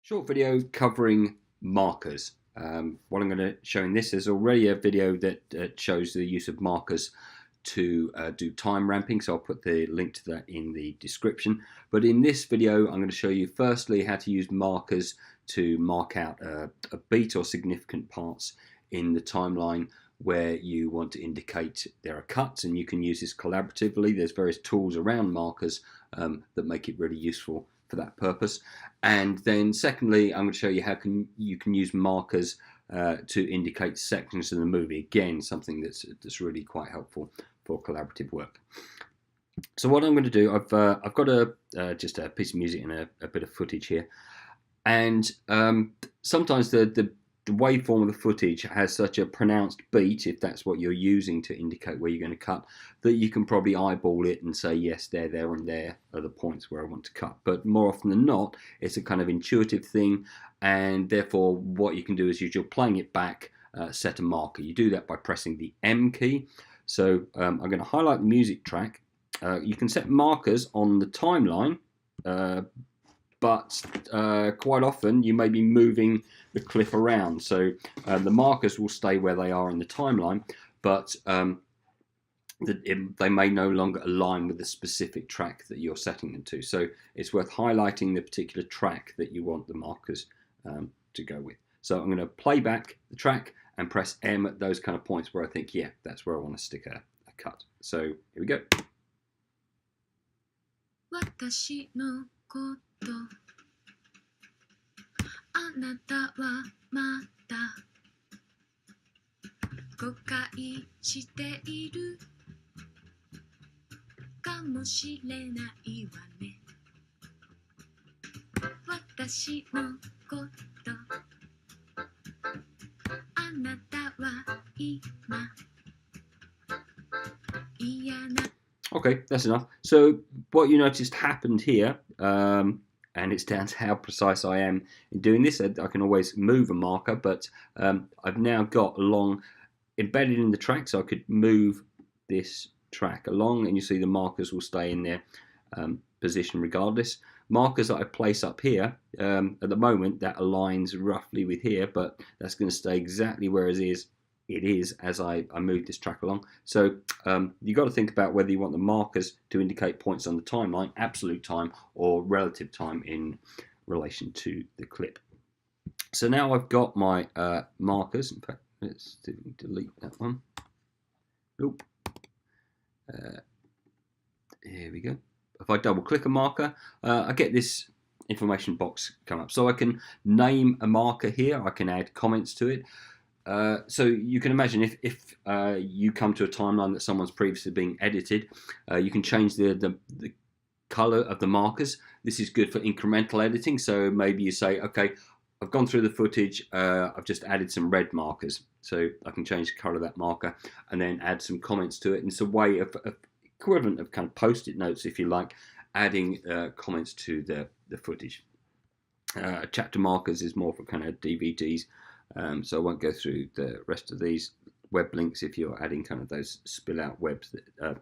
Short video covering markers. What I'm going to show in this is already a video that shows the use of markers to do time ramping, so I'll put the link to that in the description. But in this video I'm going to show you firstly how to use markers to mark out a beat or significant parts in the timeline where you want to indicate there are cuts, and you can use this collaboratively. There's various tools around markers that make it really useful for that purpose. And then secondly, I'm going to show you how you can use markers to indicate sections of the movie. Again, something that's really quite helpful for collaborative work. So what I'm going to do, I've got just a piece of music and a bit of footage here, and sometimes the waveform of the footage has such a pronounced beat, if that's what you're using to indicate where you're going to cut, that you can probably eyeball it and say, yes, there, and there are the points where I want to cut. But more often than not, it's a kind of intuitive thing, and therefore what you can do is, you're playing it back, set a marker. You do that by pressing the M key. So I'm going to highlight the music track. You can set markers on the timeline, but quite often you may be moving the clip around, so the markers will stay where they are in the timeline, but they may no longer align with the specific track that you're setting them to. So it's worth highlighting the particular track that you want the markers to go with. So I'm going to play back the track and press M at those kind of points where I think, yeah, that's where I want to stick a cut. So here we go. 私のことあなたはまだ誤解しているかもしれないわね私のことあなたは今嫌な Okay, that's enough. So what you noticed happened here, and it's down to how precise I am in doing this. I can always move a marker, but I've now got along embedded in the track, so I could move this track along, and you see the markers will stay in their position regardless. Markers that I place up here, at the moment that aligns roughly with here, but that's going to stay exactly where it is as I move this track along. So you've got to think about whether you want the markers to indicate points on the timeline, absolute time, or relative time in relation to the clip. So now I've got my markers. In fact, let's delete that one. Nope. Here we go. If I double click a marker, I get this information box come up. So I can name a marker here. I can add comments to it. So you can imagine if you come to a timeline that someone's previously been edited, you can change the color of the markers. This is good for incremental editing. So maybe you say, okay, I've gone through the footage, I've just added some red markers. So I can change the color of that marker and then add some comments to it. And it's a way of equivalent of kind of post-it notes, if you like, adding comments to the footage. Chapter markers is more for kind of DVDs. So I won't go through the rest of these. Web links, if you're adding kind of those spill out webs, that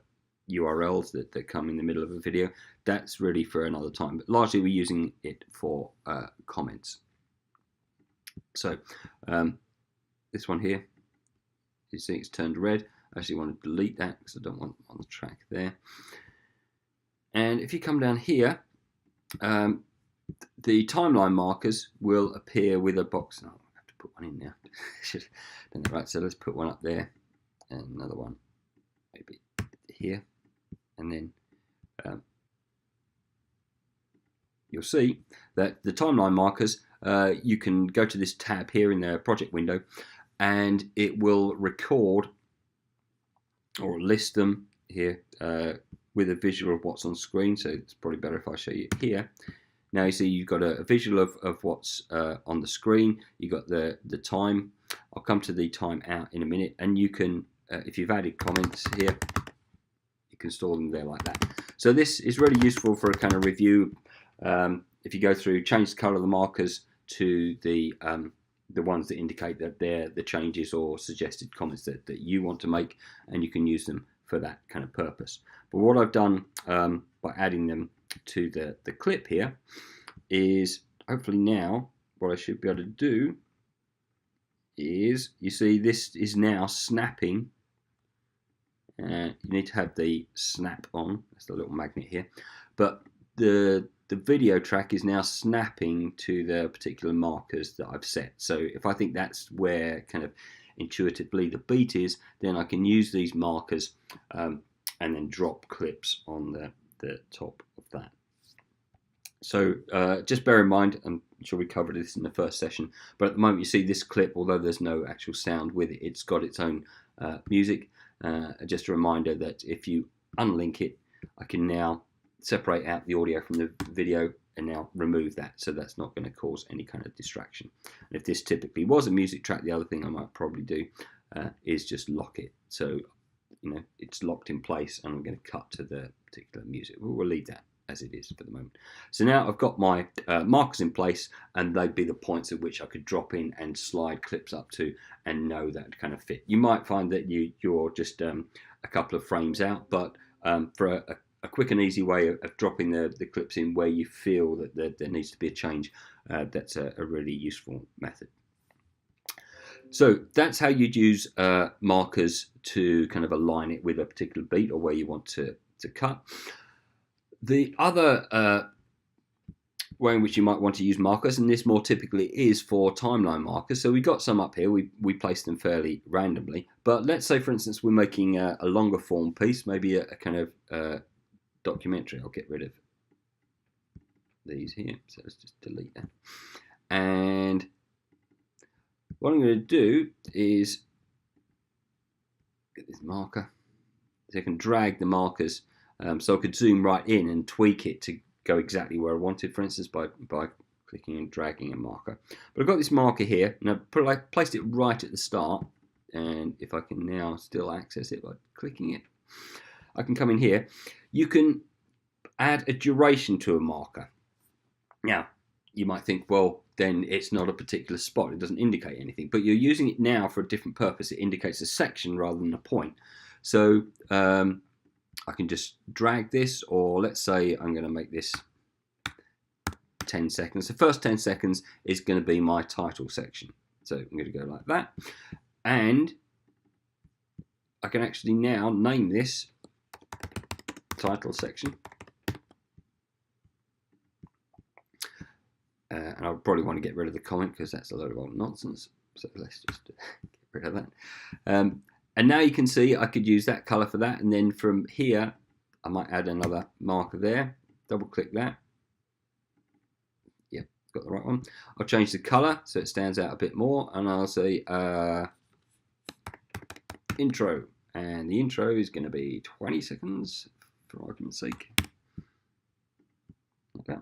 URLs that come in the middle of a video, that's really for another time. But largely we're using it for comments. So this one here, you see it's turned red. I actually want to delete that because I don't want on the track there. And if you come down here, the timeline markers will appear with a box. Oh, put one in now. Right, so let's put one up there and another one maybe here, and then you'll see that the timeline markers, you can go to this tab here in the project window and it will record or list them here with a visual of what's on screen. So it's probably better if I show you here. Now you see you've got a visual of what's on the screen. You've got the time. I'll come to the time out in a minute, and you can, if you've added comments here, you can store them there like that. So this is really useful for a kind of review. If you go through, change the color of the markers to the ones that indicate that they're the changes or suggested comments that you want to make, and you can use them for that kind of purpose. But what I've done by adding them to the clip here is hopefully now what I should be able to do is, you see this is now snapping. You need to have the snap on. That's the little magnet here. But the video track is now snapping to the particular markers that I've set. So if I think that's where kind of intuitively the beat is, then I can use these markers and then drop clips on the top of that. So just bear in mind, I'm sure we covered this in the first session, but at the moment you see this clip, although there's no actual sound with it, it's got its own music. Just a reminder that if you unlink it, I can now separate out the audio from the video and now remove that, so that's not going to cause any kind of distraction. And if this typically was a music track, the other thing I might probably do is just lock it, so you know it's locked in place, and I'm going to cut to the particular music. We'll leave that as it is for the moment. So now I've got my markers in place, and they'd be the points at which I could drop in and slide clips up to and know that kind of fit. You might find that you're just a couple of frames out, but for a quick and easy way of dropping the clips in where you feel that there needs to be a change, that's a really useful method. So that's how you'd use markers to kind of align it with a particular beat or where you want to cut. The other way in which you might want to use markers, and this more typically is for timeline markers. So we got some up here, we placed them fairly randomly, but let's say for instance we're making a longer form piece, maybe a kind of documentary. I'll get rid of these here, so let's just delete that. And what I'm going to do is get this marker, so I can drag the markers. So I could zoom right in and tweak it to go exactly where I wanted, for instance, by clicking and dragging a marker. But I've got this marker here, and I've placed it right at the start. And if I can now still access it by clicking it, I can come in here. You can add a duration to a marker. Now, you might think, well, then it's not a particular spot. It doesn't indicate anything. But you're using it now for a different purpose. It indicates a section rather than a point. So I can just drag this, or let's say I'm going to make this 10 seconds. The first 10 seconds is going to be my title section. So I'm going to go like that. And I can actually now name this title section. And I'll probably want to get rid of the comment because that's a load of old nonsense. So let's just get rid of that. And now you can see I could use that color for that, and then from here I might add another marker there. Double click that. Yep, got the right one. I'll change the color so it stands out a bit more, and I'll say intro, and the intro is going to be 20 seconds for argument's sake. Like that.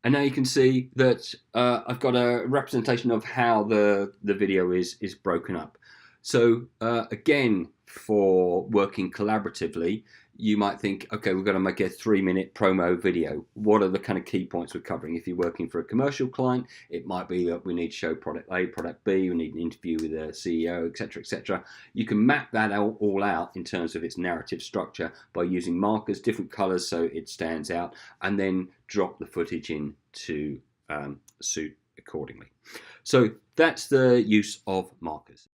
And now you can see that I've got a representation of how the video is broken up. So again, for working collaboratively, you might think, okay, we're going to make a 3-minute promo video. What are the kind of key points we're covering? If you're working for a commercial client, it might be that we need to show product A, product B, we need an interview with a CEO, etc., etc. You can map that all out in terms of its narrative structure by using markers, different colors so it stands out, and then drop the footage in to suit accordingly. So that's the use of markers.